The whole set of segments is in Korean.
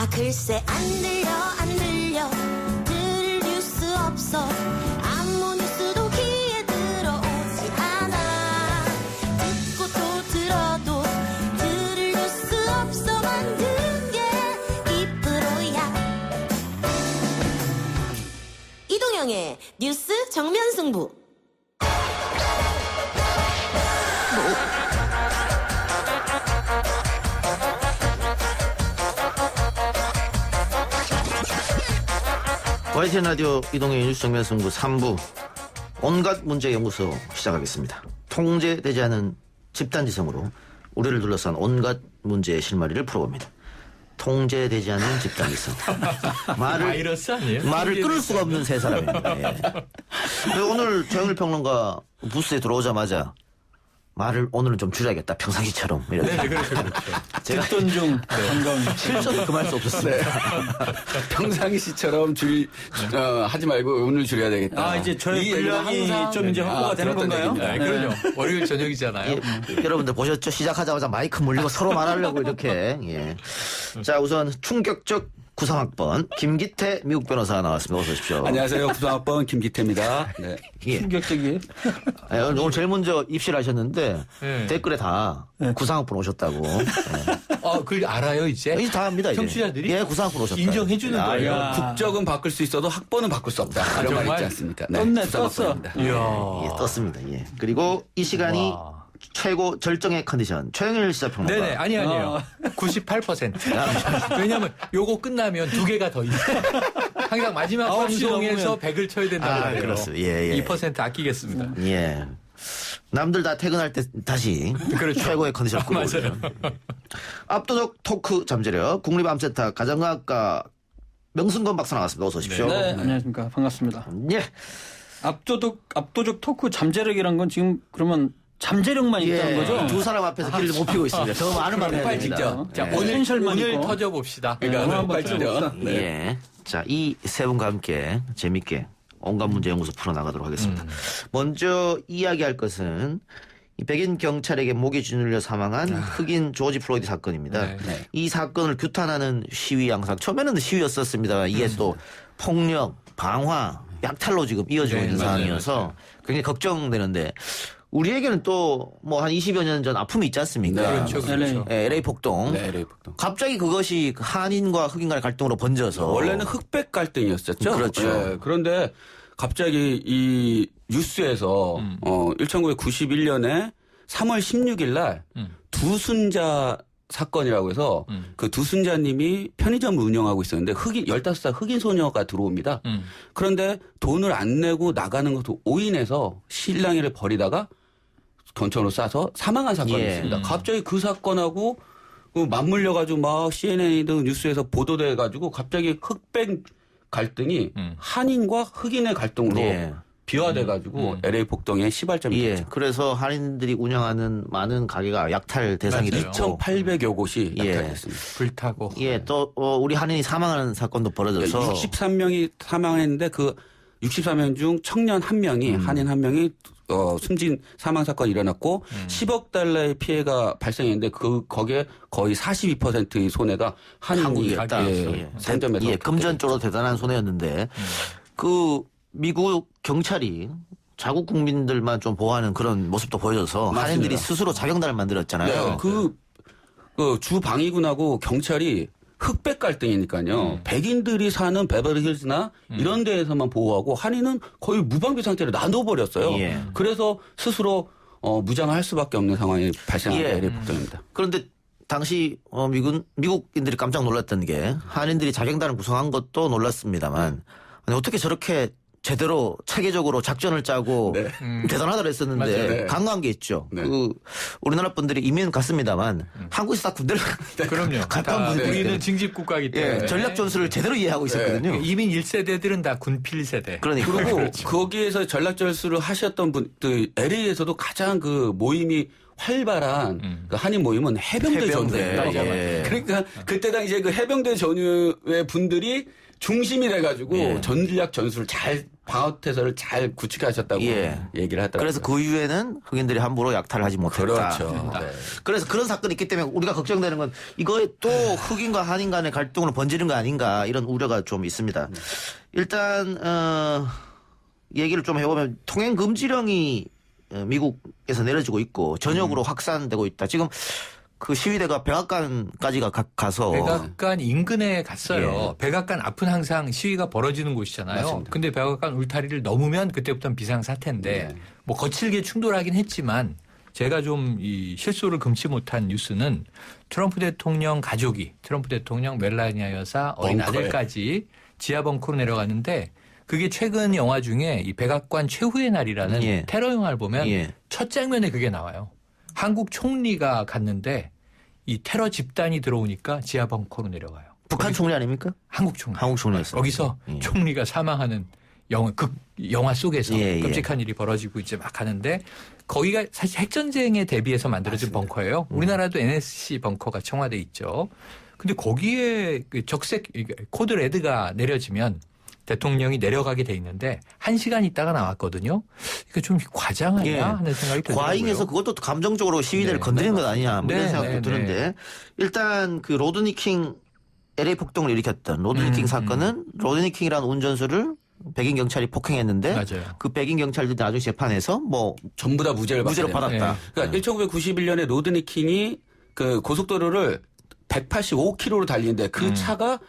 아 글쎄 안 들려 들을 뉴스 없어 아무 뉴스도 귀에 들어오지 않아 듣고 또 들어도 들을 뉴스 없어 만든 게 이 프로야 이동영의 뉴스 정면 승부 YTN 라디오 이동의 뉴스 정면 승부 3부 온갖 문제 연구소 시작하겠습니다. 통제되지 않은 집단지성으로 우리를 둘러싼 온갖 문제의 실마리를 풀어봅니다. 통제되지 않은 집단지성. 바이러스 아니에요? 말을 끊을 수가 없는 세 사람입니다. 예. 오늘 조영일 평론가 부스에 들어오자마자 말을 오늘은 좀 줄여야겠다. 평상시처럼. 네, 그렇죠. 제가 듣던 중 반가운 실전도 금할 수 없었어요. 평상시처럼 하지 말고 오늘 줄여야 되겠다. 아, 이제 저희 분량이 좀 이제 확보가 되는 건가요? 네, 그럼요. 월요일 저녁이잖아요. 예, 여러분들 보셨죠? 시작하자마자 마이크 물리고 서로 말하려고 이렇게. 예. 자, 우선 충격적 구상학번 김기태 미국 변호사 나왔습니다. 어서 오십시오. 안녕하세요. 구상학번 김기태입니다. 네. 예. 충격적이에요. 오늘 제일 먼저 입시를 하셨는데 네. 댓글에 다 구상학번 오셨다고. 그걸 알아요, 이제? 이제 다 합니다. 이제. 청취자들이? 예, 구상학번 오셨다. 인정해주는 거예요. 국적은 바꿀 수 있어도 학번은 바꿀 수 없다. 이런 말 정말? 있지 않습니까? 떴네, 구상학번입니다. 이야. 예, 떴습니다. 예. 그리고 이 시간이 와. 최고 절정의 컨디션. 최영일 시사평론가. 네네, 아니에요. 98%. 왜냐면 요거 끝나면 두 개가 더 있어요. 항상 마지막 9시 방송에서 넘으면. 100을 쳐야 된다고 그래요. 그렇습니다. 예, 예. 2% 아끼겠습니다. 예. 남들 다 퇴근할 때 다시 그렇죠. 최고의 컨디션을 끌어오죠. 압도적 토크 잠재력 국립암센터 가정과학과 명승건 박사 나왔습니다. 어서 오십시오. 네, 안녕하십니까. 반갑습니다. 예. 압도적 토크 잠재력이란 건 지금 그러면 잠재력만 있다는 거죠? 두 사람 앞에서 길을 못 피고 있습니다. 더 많은 말을 해야 빨리 됩니다. 직접. 자, 네. 오늘 텐션만 있고. 터져봅시다. 그러니까 한번 빨리 찍어봅시다. 네. 예. 자, 이 세 분과 함께 재밌게 온갖 문제 연구소 풀어나가도록 하겠습니다. 먼저 이야기할 것은 이 백인 경찰에게 목에 쥐눌려 사망한 흑인 조지 플로이드 사건입니다. 네. 이 사건을 규탄하는 시위 양상 처음에는 시위였었습니다만 이게 또 폭력, 방화, 약탈로 지금 이어지고 네, 있는 맞아요, 상황이어서 굉장히 걱정되는데 우리에게는 또 뭐 한 20여 년 전 아픔이 있지 않습니까? 그렇죠, 그렇죠. 예, LA 폭동. 네, LA 폭동. 갑자기 그것이 한인과 흑인 간의 갈등으로 번져서 원래는 흑백 갈등이었었죠. 그렇죠. 예, 그런데 갑자기 이 뉴스에서 1991년에 3월 16일 날 두순자 사건이라고 해서 그 두순자님이 편의점을 운영하고 있었는데 15살 흑인 소녀가 들어옵니다. 그런데 돈을 안 내고 나가는 것도 오인해서 실랑이를 벌이다가 경찰로 쏴서 사망한 사건이 예. 있습니다. 갑자기 그 사건하고 맞물려가지고 막 CNN 등 뉴스에서 보도돼가지고 갑자기 흑백 갈등이 한인과 흑인의 갈등으로 예. 비화돼가지고 LA 폭동의 시발점이 예. 됐죠. 그래서 한인들이 운영하는 많은 가게가 약탈 대상이 맞아요. 됐고 2,800여 곳이 예. 약탈됐습니다. 불타고. 예, 또 우리 한인이 사망하는 사건도 벌어져서 63명이 사망했는데 그 63명 중 청년 1명이 한인 1명이 숨진 사망 사건이 일어났고 10억 달러의 피해가 발생했는데 거기에 거의 42%의 손해가 한인이 한국이었다. 상점에서 예, 금전적으로 대단한 손해였는데 그 미국 경찰이 자국 국민들만 좀 보호하는 그런 모습도 보여줘서 맞습니다. 한인들이 스스로 자경단을 만들었잖아요. 네, 그 주방위군하고 경찰이 흑백 갈등이니까요. 백인들이 사는 베버리힐즈나 이런 데에서만 보호하고 한인은 거의 무방비 상태로 나눠버렸어요. 예. 그래서 스스로 무장할 수밖에 없는 상황이 발생한 게 예. LA 폭동입니다. 그런데 당시 미국인들이 깜짝 놀랐던 게 한인들이 자경단을 구성한 것도 놀랐습니다만 아니, 어떻게 저렇게 제대로 체계적으로 작전을 짜고 네. 대단하다고 했었는데 맞아요. 네. 강한 게 있죠. 네. 우리나라 분들이 이민 갔습니다만 한국에서 다 군대를 그럼요. 갔다 다 온 분들이 우리는 징집 국가이기 때문에. 예, 전략 전술을 제대로 이해하고 있었거든요. 이민 1세대들은 다 군필 세대. 그러니까 그리고 그렇죠. 거기에서 전략 절수를 하셨던 분들 LA에서도 가장 그 모임이 활발한 그 한인 모임은 해병대 전우입니다. 예. 그러니까 그때 당시에 그 해병대 전우의 분들이 중심이 돼가지고 예. 전략 전술을 잘 방어태세를 잘 구축하셨다고 예. 얘기를 하더라고요. 그래서 그 이후에는 흑인들이 함부로 약탈을 하지 못했다. 그렇죠. 네. 그래서 그런 사건이 있기 때문에 우리가 걱정되는 건 이거에 또 흑인과 한인 간의 갈등으로 번지는 거 아닌가 이런 우려가 좀 있습니다. 일단 얘기를 좀 해보면 통행 금지령이 미국에서 내려지고 있고 전역으로 확산되고 있다. 지금 그 시위대가 백악관까지 가서 백악관 인근에 갔어요. 예. 백악관 앞은 항상 시위가 벌어지는 곳이잖아요. 맞습니다. 근데 백악관 울타리를 넘으면 그때부터는 비상사태인데 네. 뭐 거칠게 충돌하긴 했지만 제가 좀 이 실소를 금치 못한 뉴스는 트럼프 대통령 가족이 트럼프 대통령 멜라니아 여사 어린 벙커에. 아들까지 지하 벙커로 내려갔는데 그게 최근 영화 중에 이 백악관 최후의 날이라는 예. 테러 영화를 보면 예. 첫 장면에 그게 나와요. 한국 총리가 갔는데 이 테러 집단이 들어오니까 지하 벙커로 내려가요. 북한 총리 아닙니까? 한국 총리. 한국 총리였어요. 거기서 예. 총리가 사망하는 영화 속에서 예, 예. 끔찍한 일이 벌어지고 이제 막 하는데 거기가 사실 핵전쟁에 대비해서 만들어진 벙커예요. 우리나라도 NSC 벙커가 청와대에 있죠. 근데 거기에 그 적색 코드 레드가 내려지면 대통령이 내려가게 돼 있는데 1시간 있다가 나왔거든요. 그러니까 좀 과장 아니야 예. 하는 생각이 들더라고요. 과잉해서 그것도 감정적으로 시위대를 네. 건드리는 것 아니냐 뭐 네, 이런 생각도 네, 드는데 일단 그 로드니 킹 LA 폭동을 일으켰던 로드니 킹 사건은 로드니 킹이라는 운전수를 백인 경찰이 폭행했는데 맞아요. 그 백인 경찰들이 나중에 재판에서 뭐 전부 다 무죄를 받았다. 네. 그러니까 1991년에 로드니 킹이 그 고속도로를 185km로 달리는데 그 차가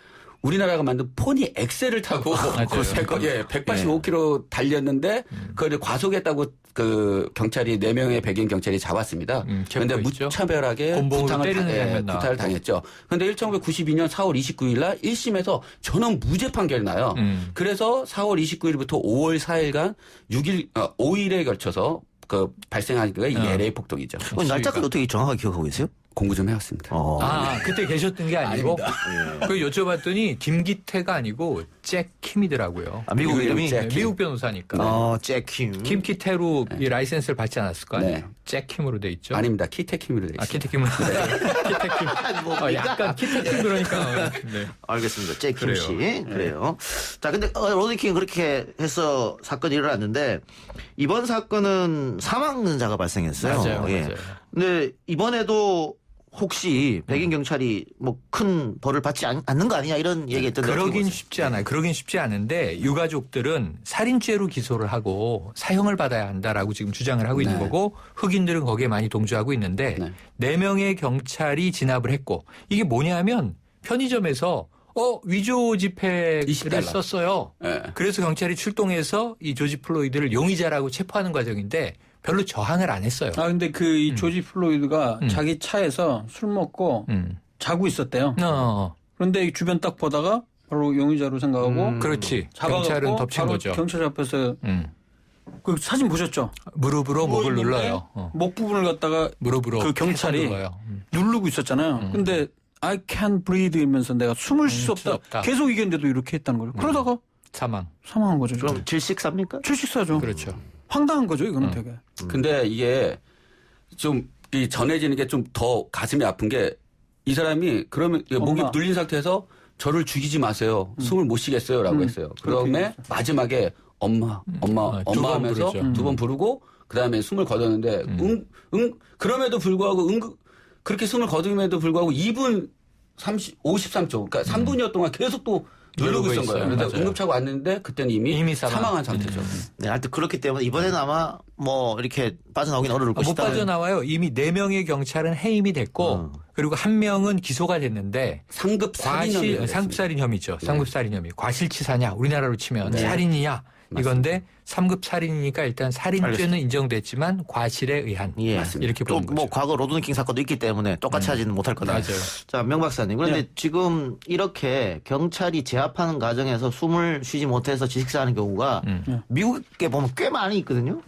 우리나라가 만든 포니 엑셀을 타고 맞아요. 185km 달렸는데 그걸 과속했다고 그 경찰이 4명의 백인 경찰이 잡았습니다. 그런데 체포했죠. 무차별하게 곤봉으로 때리는 장면 나왔고. 구타를 당했죠. 그런데 1992년 4월 29일 날 1심에서 전원 무죄 판결이 나요. 그래서 4월 29일부터 5월 4일간 5일에 걸쳐서 그 발생한 게 이 LA 폭동이죠. 날짜까지 어떻게 정확하게 기억하고 계세요? 공부 좀 해왔습니다. 아, 그때 계셨던 게 아니고? 그 여쭤봤더니 김기태가 아니고 잭킴이더라고요. 아, 미국 이름이? 네, 미국 변호사니까. 잭킴. 김기태로 이 라이센스를 받지 않았을 거 아니에요? 네. 잭킴으로 돼 있죠. 아닙니다. 키테킴으로 되어 아, 있습니다. 키테킴으로 돼 있어요. 키테킴. 약간 키테킴 그러니까. 네. 알겠습니다. 잭킴 그래요. 씨. 그래요. 자, 근데 로드니 킹 그렇게 해서 사건이 일어났는데 이번 사건은 사망자가 발생했어요. 맞아요. 예. 맞아요. 근데 이번에도 혹시 백인 경찰이 뭐 큰 벌을 받지 않는 거 아니냐 이런 얘기했던데 그러긴 쉽지 않아요. 그러긴 쉽지 않은데 유가족들은 살인죄로 기소를 하고 사형을 받아야 한다라고 지금 주장을 하고 있는 네. 거고 흑인들은 거기에 많이 동조하고 있는데 네. 4명의 경찰이 진압을 했고 이게 뭐냐면 편의점에서 위조 지폐를 $20 썼어요. 네. 그래서 경찰이 출동해서 이 조지 플로이드를 용의자라고 체포하는 과정인데 별로 저항을 안 했어요. 아 근데 그 이 조지 플로이드가 자기 차에서 술 먹고 자고 있었대요. 그런데 이 주변 딱 보다가 바로 용의자로 생각하고 그렇지. 잡아갖고 경찰은 덮친 바로 거죠. 경찰 앞에서 그 사진 보셨죠? 무릎으로 목을 눌러요. 목 부분을 갖다가 무릎으로 그 경찰이 계속 눌러요. 누르고 있었잖아요. 근데 I can't breathe 이러면서 내가 숨을 쉴 수 없다. 없다. 계속 얘기했는데도 이렇게 했다는 거예요. 그러다가 사망한 거죠. 그럼 질식사입니까? 출식사죠. 그렇죠. 황당한 거죠, 이거는 되게. 근데 이게 좀 이 전해지는 게 좀 더 가슴이 아픈 게 이 사람이 그러면 목이 엄마. 눌린 상태에서 저를 죽이지 마세요. 숨을 못 쉬겠어요라고 했어요. 그다음에 마지막에 엄마 두 번 하면서 부르죠. 2번 부르고 그다음에 숨을 거뒀는데 그럼에도 불구하고 그렇게 숨을 거둠에도 불구하고 2분 53초 그러니까 3분여 동안 계속 또 누르고 있었던 거예요. 그래서 맞아요. 응급차가 왔는데 그때는 이미 사망한 상태죠. 네, 하여튼 그렇기 때문에 이번에는 아마 뭐 이렇게 빠져나오긴 어려울 못 것이다. 빠져나와요. 이미 4명의 경찰은 해임이 됐고 그리고 1명은 기소가 됐는데 상급 살인 상급살인 혐의죠. 상급살인 혐의. 과실치사냐 우리나라로 치면 네. 살인이냐 이건데 3급 살인이니까 일단 살인죄는 인정됐지만 과실에 의한 예. 이렇게 또 보는 거죠. 뭐 과거 로드니 킹 사건도 있기 때문에 똑같이 하지는 못할 거다. 맞아요. 자, 명 박사님. 그런데 지금 이렇게 경찰이 제압하는 과정에서 숨을 쉬지 못해서 질식사하는 경우가 미국에 보면 꽤 많이 있거든요.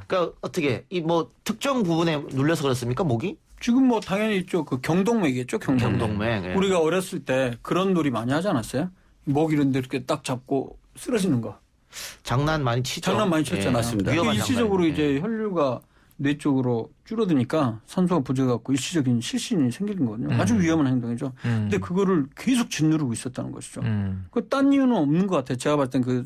그러니까 어떻게 이 뭐 특정 부분에 눌려서 그렇습니까? 목이? 지금 뭐 당연히 있죠. 그 경동맥이겠죠, 경동맥. 경동맥. 예. 우리가 어렸을 때 그런 놀이 많이 하지 않았어요? 목 이런 데 이렇게 딱 잡고 쓰러지는 거. 장난 많이 치죠. 장난 많이 쳤잖아요. 맞습니다. 위험한 일시적으로 장난이에요. 이제 혈류가 뇌 쪽으로 줄어드니까 산소가 부족해갖고 일시적인 실신이 생기는 거거든요. 아주 위험한 행동이죠. 근데 그거를 계속 짓누르고 있었다는 것이죠. 그 딴 이유는 없는 것 같아요. 제가 봤을 땐 그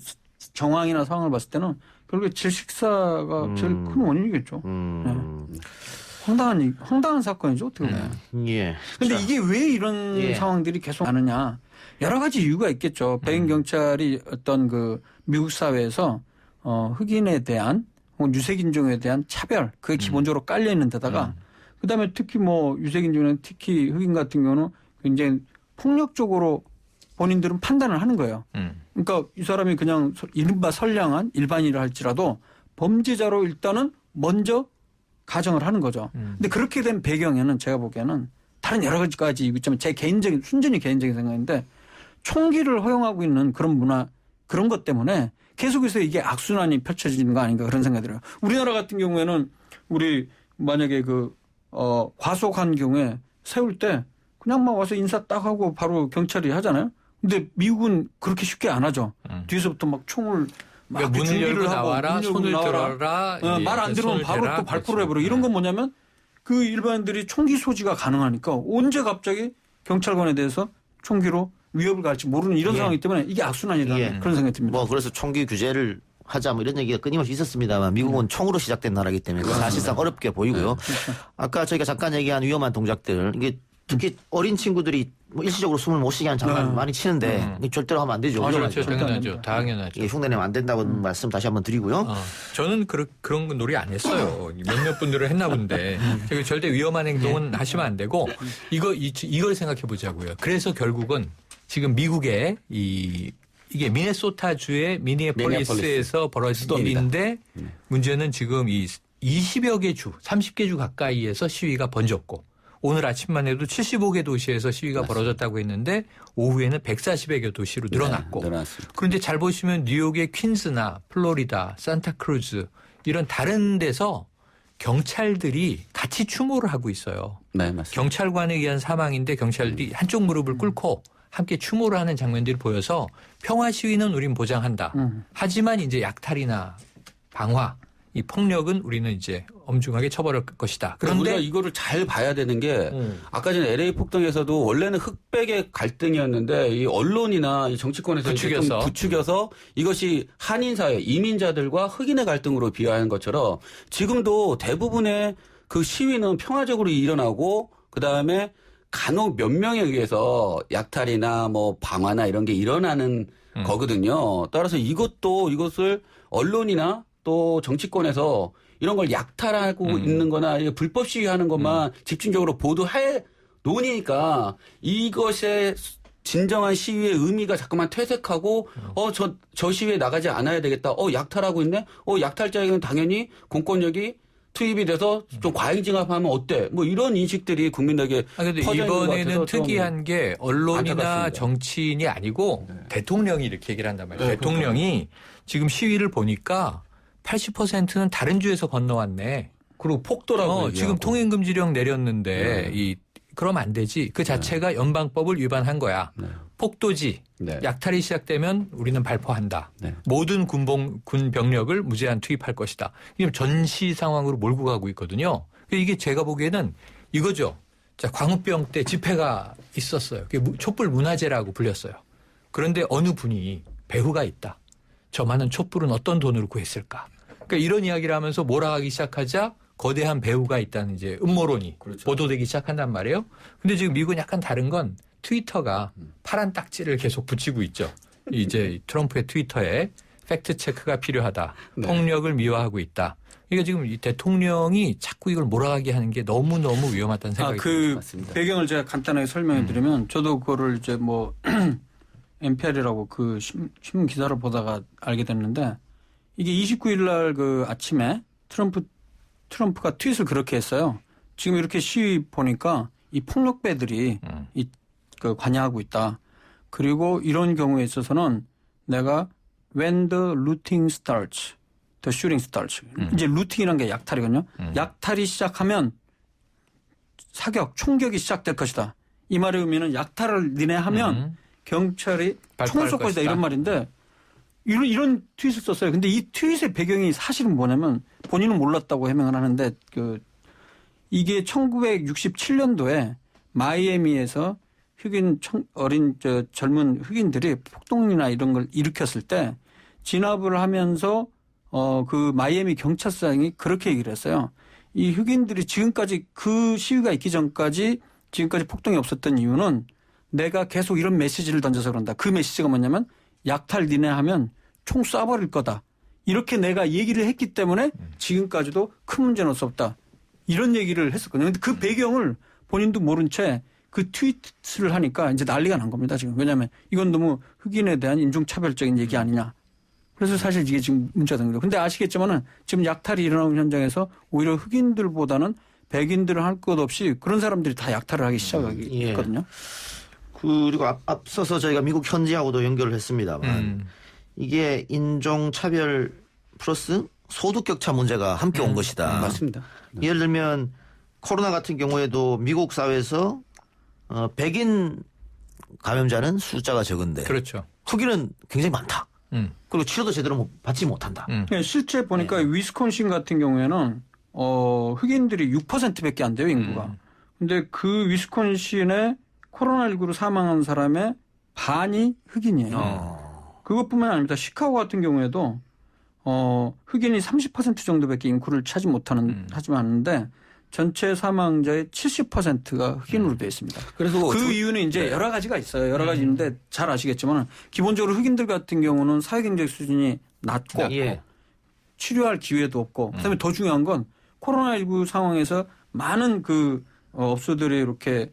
정황이나 상황을 봤을 때는 결국에 질식사가 제일 큰 원인이겠죠. 네. 황당한 사건이죠. 어떻게 보면. 예. 근데 이게 왜 이런 상황들이 계속 나느냐. 여러 가지 이유가 있겠죠. 백인 경찰이 어떤 그 미국 사회에서 흑인에 대한 혹은 유색인종에 대한 차별 그게 기본적으로 깔려 있는 데다가 그다음에 특히 뭐 유색인종은 특히 흑인 같은 경우는 굉장히 폭력적으로 본인들은 판단을 하는 거예요. 그러니까 이 사람이 그냥 이른바 선량한 일반인을 할지라도 범죄자로 일단은 먼저 가정을 하는 거죠. 근데 그렇게 된 배경에는 제가 보기에는 다른 여러 가지 있지만 제 개인적인 순전히 개인적인 생각인데 총기를 허용하고 있는 그런 문화 그런 것 때문에 계속해서 이게 악순환이 펼쳐지는 거 아닌가 그런 생각이 들어요. 우리나라 같은 경우에는 우리 만약에 과속한 경우에 세울 때 그냥 막 와서 인사 딱 하고 바로 경찰이 하잖아요. 근데 미국은 그렇게 쉽게 안 하죠. 뒤에서부터 막 총을 막 그러니까 문을 열고 하고 나와라, 손을 들어라. 말 안 들으면 바로 또 발포를 해버려. 이런 건 뭐냐면 그 일반인들이 총기 소지가 가능하니까 언제 갑자기 경찰관에 대해서 총기로 위협을 가할지 모르는 이런 상황이기 때문에 이게 악순환이라는 그런 생각이 듭니다. 뭐 그래서 총기 규제를 하자 뭐 이런 얘기가 끊임없이 있었습니다만 미국은 총으로 시작된 나라이기 때문에 사실상 어렵게 보이고요. 아까 저희가 잠깐 얘기한 위험한 동작들 이게 특히 어린 친구들이 뭐 일시적으로 숨을 못 쉬게 하는 장난 많이 치는데 절대로 하면 안 되죠. 그렇죠. 당연하죠. 당연하죠. 이게 흉내내면 안 된다고 말씀 다시 한번 드리고요. 저는 그런 건 놀이 안 했어요. 몇몇 분들은 했나 본데 제가 절대 위험한 행동은 하시면 안 되고 이걸 생각해 보자고요. 그래서 결국은 지금 미국의 이게 미네소타주의 미니애폴리스에서 벌어진 일인데 문제는 지금 이 20여 개 주, 30개 주 가까이에서 시위가 번졌고 오늘 아침만 해도 75개 도시에서 시위가 벌어졌다고 했는데 오후에는 140여 개 도시로 늘어났고 그런데 잘 보시면 뉴욕의 퀸즈나 플로리다, 산타크루즈 이런 다른 데서 경찰들이 같이 추모를 하고 있어요. 네, 맞습니다. 경찰관에 의한 사망인데 경찰들이 한쪽 무릎을 꿇고 함께 추모를 하는 장면들이 보여서 평화 시위는 우린 보장한다. 하지만 이제 약탈이나 방화 이 폭력은 우리는 이제 엄중하게 처벌할 것이다. 그런데 우리가 이거를 잘 봐야 되는 게 아까 전에 LA 폭동에서도 원래는 흑백의 갈등이었는데 이 언론이나 이 정치권에서 부추겨서 이것이 한인 사회 이민자들과 흑인의 갈등으로 비화한 것처럼 지금도 대부분의 그 시위는 평화적으로 일어나고 그다음에 간혹 몇 명에 의해서 약탈이나 뭐 방화나 이런 게 일어나는 거거든요. 따라서 이것을 언론이나 또 정치권에서 이런 걸 약탈하고 있는 거나 불법 시위하는 것만 집중적으로 보도해 놓으니까 이것의 진정한 시위의 의미가 자꾸만 퇴색하고 저 시위에 나가지 않아야 되겠다. 약탈하고 있네. 약탈자에게는 당연히 공권력이 투입이 돼서 좀 과잉 진압하면 어때? 뭐 이런 인식들이 국민들에게 퍼져 있는 것 같아서 이번에는 특이한 게 언론이나 안타깝습니다. 정치인이 아니고 대통령이 이렇게 얘기를 한단 말이에요. 대통령이 지금 시위를 보니까 80%는 다른 주에서 건너왔네. 그리고 폭도라고 지금 통행금지령 내렸는데 그러면 안 되지. 그 자체가 연방법을 위반한 거야. 폭도지. 약탈이 시작되면 우리는 발포한다. 모든 군 병력을 무제한 투입할 것이다. 이게 전시 상황으로 몰고 가고 있거든요. 이게 제가 보기에는 이거죠. 자, 광우병 때 집회가 있었어요. 그게 촛불 문화제라고 불렸어요. 그런데 어느 분이 배후가 있다. 저 많은 촛불은 어떤 돈으로 구했을까? 그러니까 이런 이야기를 하면서 몰아가기 시작하자 거대한 배후가 있다는 이제 음모론이 보도되기 시작한단 말이에요. 근데 지금 미국은 약간 다른 건 트위터가 파란 딱지를 계속 붙이고 있죠. 이제 트럼프의 트위터에 팩트 체크가 필요하다. 폭력을 미화하고 있다. 그러니까 지금 이 대통령이 자꾸 이걸 몰아가게 하는 게 너무너무 위험하다는 생각이 듭니다. 그 배경을 제가 간단하게 설명해 드리면 저도 그거를 이제 뭐 NPR이라고 그 신문 기사를 보다가 알게 됐는데 이게 29일 날 그 아침에 트럼프가 트윗을 그렇게 했어요. 지금 이렇게 시위 보니까 이 폭력배들이 그 관여하고 있다. 그리고 이런 경우에 있어서는 내가 when the looting starts, the shooting starts. 이제 루팅이라는 게 약탈이거든요. 약탈이 시작하면 사격, 총격이 시작될 것이다. 이 말의 의미는 약탈을 니네 하면 경찰이 총을 쏠 것이다 이런 말인데 이런 트윗을 썼어요. 근데 이 트윗의 배경이 사실은 뭐냐면 본인은 몰랐다고 해명을 하는데 이게 1967년도에 마이애미에서 젊은 흑인들이 폭동이나 이런 걸 일으켰을 때 진압을 하면서 그 마이애미 경찰서장이 그렇게 얘기를 했어요. 이 흑인들이 지금까지 그 시위가 있기 전까지 지금까지 폭동이 없었던 이유는 내가 계속 이런 메시지를 던져서 그런다. 그 메시지가 뭐냐면 약탈 니네 하면 총 쏴버릴 거다. 이렇게 내가 얘기를 했기 때문에 지금까지도 큰 문제는 없었다. 이런 얘기를 했었거든요. 근데 그 배경을 본인도 모른 채 그 트윗을 하니까 이제 난리가 난 겁니다. 지금. 왜냐하면 이건 너무 흑인에 대한 인종차별적인 얘기 아니냐. 그래서 사실 이게 지금 문제가 된 거죠. 근데 아시겠지만은 지금 약탈이 일어나는 현장에서 오히려 흑인들보다는 백인들을 할 것 없이 그런 사람들이 다 약탈을 하기 시작했거든요. 그리고 앞서서 저희가 미국 현지하고도 연결을 했습니다만 이게 인종차별 플러스 소득격차 문제가 함께 온 것이다. 맞습니다. 예를 들면 코로나 같은 경우에도 미국 사회에서 백인 감염자는 숫자가 적은데 그렇죠. 흑인은 굉장히 많다. 그리고 치료도 제대로 받지 못한다. 실제 보니까 위스콘신 같은 경우에는 흑인들이 6%밖에 안 돼요, 인구가. 근데 그 위스콘신에 코로나19로 사망한 사람의 반이 흑인이에요. 그것뿐만 아닙니다. 시카고 같은 경우에도 흑인이 30% 정도밖에 인구를 차지 하지만 않는데 전체 사망자의 70%가 흑인으로 되어 있습니다. 그래서 그 이유는 이제 여러 가지가 있어요. 여러 가지 있는데 잘 아시겠지만 기본적으로 흑인들 같은 경우는 사회경제 수준이 낮고 치료할 기회도 없고 그다음에 더 중요한 건 코로나19 상황에서 많은 그 업소들이 이렇게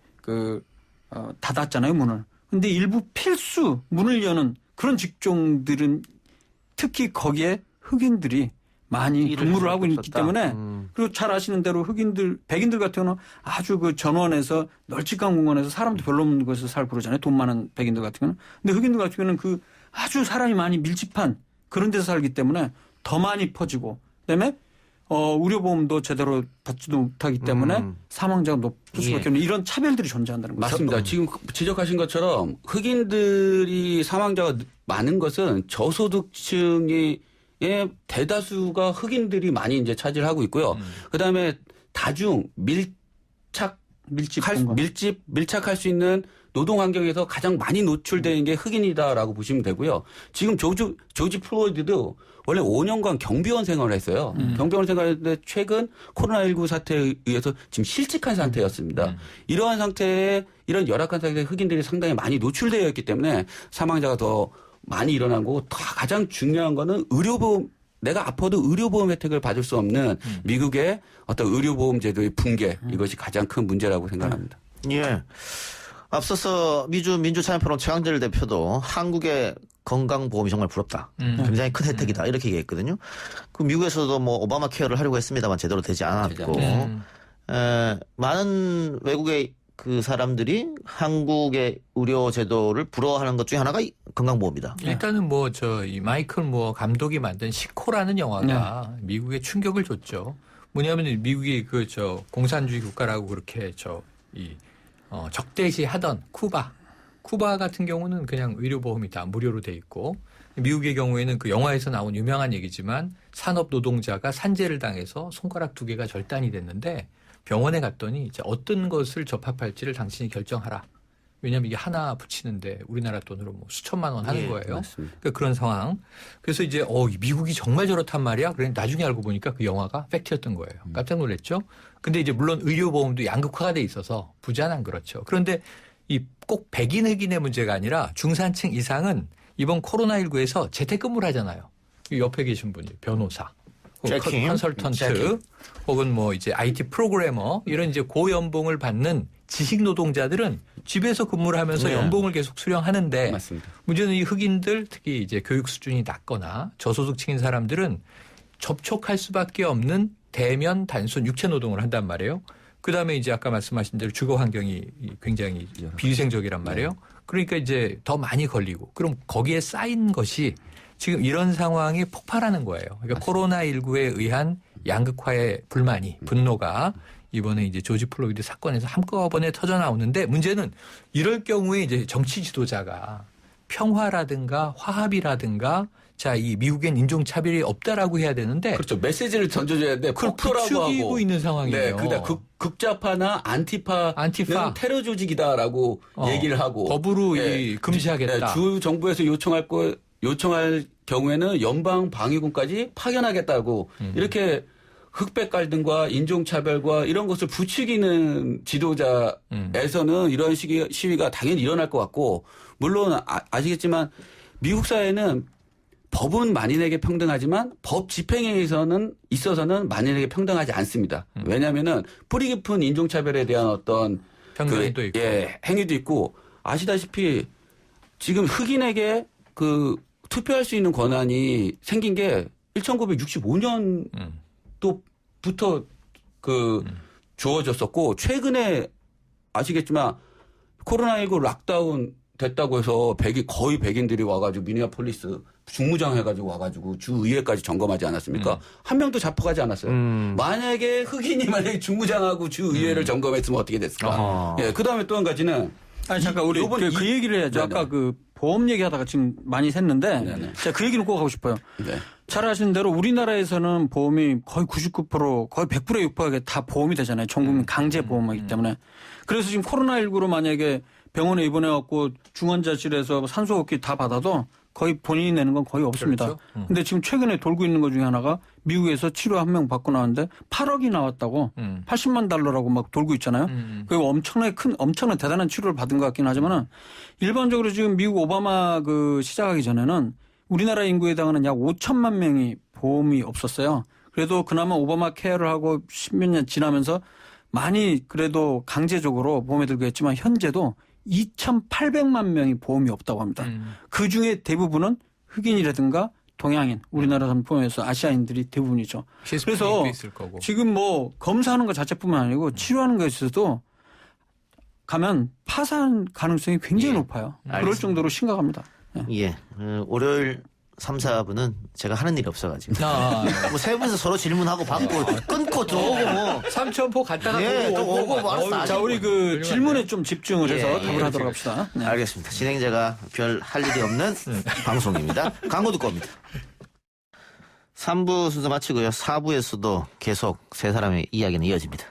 닫았잖아요, 문을. 근데 일부 필수 문을 여는 그런 직종들은 특히 거기에 흑인들이 많이 근무를 하고 있기 때문에 그리고 잘 아시는 대로 백인들 같은 경우는 아주 그 전원에서 널찍한 공간에서 사람도 별로 없는 곳에서 살고 그러잖아요. 돈 많은 백인들 같은 경우는. 근데 흑인들 같은 경우는 그 아주 사람이 많이 밀집한 그런 데서 살기 때문에 더 많이 퍼지고 그다음에 의료보험도 제대로 받지도 못하기 때문에 사망자가 높을 수밖에 없는 이런 차별들이 존재한다는 거죠. 맞습니다. 지금 지적하신 것처럼 흑인들이 사망자가 많은 것은 저소득층의 대다수가 흑인들이 많이 이제 차지를 하고 있고요. 그다음에 다중 밀착할 수 있는 노동 환경에서 가장 많이 노출되는 게 흑인이다라고 보시면 되고요. 지금 조지 플로이드도 원래 5년간 경비원 생활을 했어요. 경비원 생활했는데 최근 코로나19 사태에 의해서 지금 실직한 상태였습니다. 이러한 상태에 이런 열악한 상태에 흑인들이 상당히 많이 노출되어 있기 때문에 사망자가 더 많이 일어난 거고 가장 중요한 거는 의료보험 내가 아파도 의료보험 혜택을 받을 수 없는 미국의 어떤 의료보험 제도의 붕괴 이것이 가장 큰 문제라고 생각합니다. 예. 앞서서 미주 민주참여포럼 최강재 대표도 한국의 건강보험이 정말 부럽다. 굉장히 큰 혜택이다. 이렇게 얘기했거든요. 그 미국에서도 뭐 오바마 케어를 하려고 했습니다만 제대로 되지 않았고 많은 외국의 그 사람들이 한국의 의료 제도를 부러워하는 것 중에 하나가 건강보험이다. 일단은 이 마이클 무어 감독이 만든 시코라는 영화가 미국에 충격을 줬죠. 뭐냐면 미국이 공산주의 국가라고 그렇게 적대시하던 쿠바 같은 경우는 그냥 의료보험이 다 무료로 돼 있고 미국의 경우에는 그 영화에서 나온 유명한 얘기지만 산업 노동자가 산재를 당해서 손가락 2개가 절단이 됐는데 병원에 갔더니 이제 어떤 것을 접합할지를 당신이 결정하라. 왜냐하면 이게 하나 붙이는데 우리나라 돈으로 뭐 수천만 원 하는 거예요. 그러니까 그런 상황. 그래서 이제 미국이 정말 저렇단 말이야. 그래 나중에 알고 보니까 그 영화가 팩트였던 거예요. 깜짝 놀랐죠. 근데 이제 물론 의료보험도 양극화가 돼 있어서 부자는 그렇죠. 그런데 이 꼭 백인 흑인의 문제가 아니라 중산층 이상은 이번 코로나19에서 재택근무를 하잖아요. 옆에 계신 분이 변호사. 컨설턴트 혹은 이제 IT 프로그래머 이런 이제 고연봉을 받는 지식 노동자들은 집에서 근무를 하면서 연봉을 계속 수령하는데 맞습니다. 문제는 이 흑인들 특히 이제 교육 수준이 낮거나 저소득층인 사람들은 접촉할 수밖에 없는 대면 단순 육체 노동을 한단 말이에요. 그다음에 이제 아까 말씀하신 대로 주거 환경이 굉장히 비위생적이란 말이에요. 그러니까 이제 더 많이 걸리고 그럼 거기에 쌓인 것이 지금 이런 상황이 폭발하는 거예요. 그러니까 코로나19에 의한 양극화의 분노가 이번에 이제 조지 플로이드 사건에서 한꺼번에 터져 나오는데 문제는 이럴 경우에 이제 정치 지도자가 평화라든가 화합이라든가 자, 이 미국엔 인종차별이 없다라고 해야 되는데. 그렇죠. 메시지를 던져줘야 돼. 그걸 폭로라고 부추기고 하고. 있는 상황이에요. 네. 그다음 극좌파나 안티파는 안티파. 테러 조직이다라고 얘기를 하고. 법으로 금지하겠다. 네, 주 정부에서 요청할 경우에는 연방 방위군까지 파견하겠다고 이렇게 흑백 갈등과 인종차별과 이런 것을 부추기는 지도자에서는 이런 시위가 당연히 일어날 것 같고, 물론 아시겠지만 미국 사회는 법은 만인에게 평등하지만 법 집행에 있어서는 만인에게 평등하지 않습니다. 왜냐하면은 뿌리 깊은 인종차별에 대한 어떤 편견도 있고. 행위도 있고, 아시다시피 지금 흑인에게 투표할 수 있는 권한이 생긴 게 1965년도부터 주어졌었고, 최근에 아시겠지만 코로나19 락다운 됐다고 해서 거의 백인들이 와가지고 미니애폴리스 중무장 해가지고 와가지고 주의회까지 점검하지 않았습니까? 한 명도 잡혀가지 않았어요. 만약에 흑인이 중무장하고 주의회를 점검했으면 어떻게 됐을까? 예, 그 다음에 또 한 가지는. 아니, 잠깐, 우리 그 얘기를 해야죠. 네네. 아까 보험 얘기하다가 지금 많이 샜는데, 네네. 제가 그 얘기는 꼭 하고 싶어요. 네. 잘 아시는 대로 우리나라에서는 보험이 거의 99%, 거의 100%에 육박하게 다 보험이 되잖아요. 전국민 강제 보험이기 때문에. 그래서 지금 코로나19로 만약에 병원에 입원해갖고 중환자실에서 산소호흡기 다 받아도 거의 본인이 내는 건 거의 없습니다. 그렇죠. 근데 지금 최근에 돌고 있는 것 중에 하나가 미국에서 치료 한 명 받고 나왔는데 8억이 나왔다고 80만 달러라고 막 돌고 있잖아요. 그리고 엄청난 대단한 치료를 받은 것 같긴 하지만은 일반적으로 지금 미국 오바마 시작하기 전에는 우리나라 인구에 해당하는 약 5천만 명이 보험이 없었어요. 그래도 그나마 오바마 케어를 하고 10몇 년 지나면서 많이 그래도 강제적으로 보험에 들고 했지만 현재도 2,800만 명이 보험이 없다고 합니다. 그 중에 대부분은 흑인이라든가 동양인, 우리나라 사람 포함해서 아시아인들이 대부분이죠. 그래서 있을 거고. 지금 검사하는 것 자체뿐만 아니고 치료하는 것에 있어도 가면 파산 가능성이 굉장히 높아요. 그럴 정도로 심각합니다. 예. 월요일 3, 4부는 제가 하는 일이 없어가지고. 세 분이서 서로 질문하고 받고 끊고 또 오고 삼천포 갔다가 또 오고 알았어. 자, 우리 질문에 좀 집중을 해서 답을 하도록 그렇지. 합시다. 네. 알겠습니다. 진행자가 별 할 일이 없는 방송입니다. 광고 듣고 옵니다. 3부 순서 마치고요. 4부에서도 계속 세 사람의 이야기는 이어집니다.